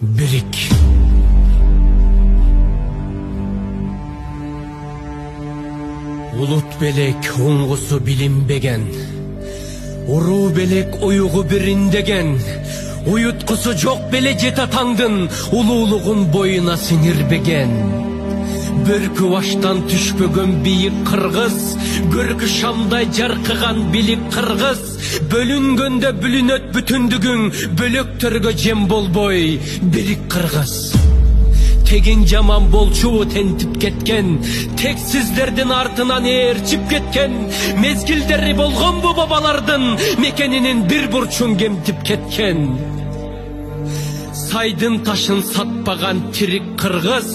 Birik. Ulut belek oңгусу билинбеген, уруу белек уюгу бириндеген, уюткусу жок беле жете атаңдын улуулугун боюна сиңирбеген. Бөркү баштан түшпөгөн бийик кыргыз, көркү шамдай жаркыган билик кыргыз, бөлүнгөндө бүлүнөт бүтүндүгүң, бөлөктөргө жем болбой бирик кыргыз. Тегин жаман болчу тентип кеткен, тексиздердин артынан ээрчип кеткен, мезгилдери болгон бу бабалардын мекенинин бир бурчун кемтип кеткен. Сайдын ташын сатпаган тирик кыргыз,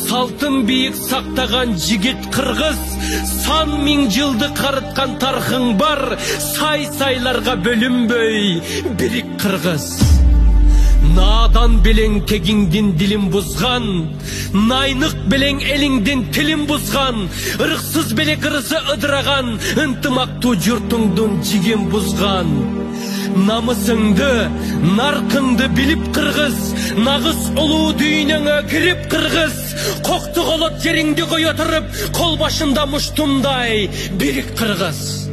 салтын бийик сактаган жигит кыргыз, сан миң жылды карыткан тархың бар, сай-сайларга бөлүнбөй бирик кыргыз. Надан белең тегиңдин дилин бузган, найнык белең элиңдин тилин бузган, ырыксыз белек ырысы ыдыраган, ынтымактуу журтуңдун жигин бузган. Намысыңды, наркыңды билип кыргыз, нагыз улуу дүйнөңө кирип кыргыз, кокту колот жериңди кое туруп, кол башында муштумдай бирик кыргыз.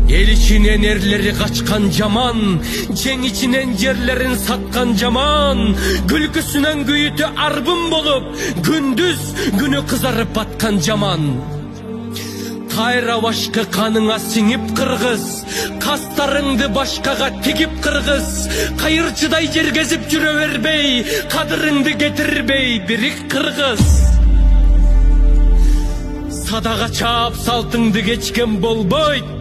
Эл ичинен эрлери качкан жаман, жең ичинен жерлерин саткан жаман, күлкүсүнөн күйүтү арбын болуп, күндүз күнү кызарып баткан жаман. Кайра башкы каныңа сиңип кыргыз, кастарыңды башкага тигип кыргыз, кайырчыдай жергезип жүрө бербей, кадырыңды кетирбей бирик кыргыз. Садага чаап салтыңды кечкен болбойт,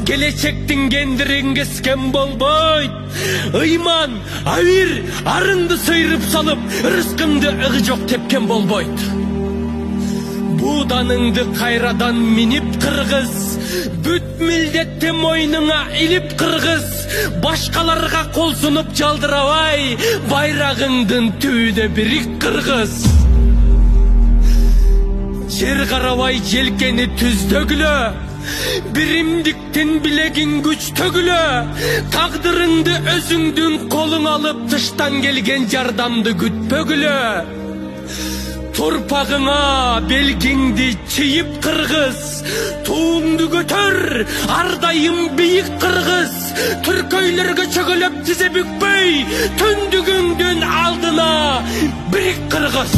келечектин кендирин кескен болбойт. Ыйман, авир, арыңды сыйрып салып, рызкыңды ыгы жок тепкен болбойт. Буданыңды кайрадан минип кыргыз, бүт милдетти мойнуңа илип кыргыз, башкаларга кол сунуп жалдырабай, байрагыңдын түбүнө бирик кыргыз. Жер карабай желкени түздөгүлө, биримдиктин билегин күчтөгүлө, тагдырыңды өзүңдүн колуң алып, тыштан келген жардамды күтпөгүлө. Турпагыңа белгиңди чийип кыргыз, туңду көтөр, ардайым бийик кыргыз, түркөйлөргө чөгөлөп тизе бүкпөй, түндүгүңдүн алдына бирик кыргыз.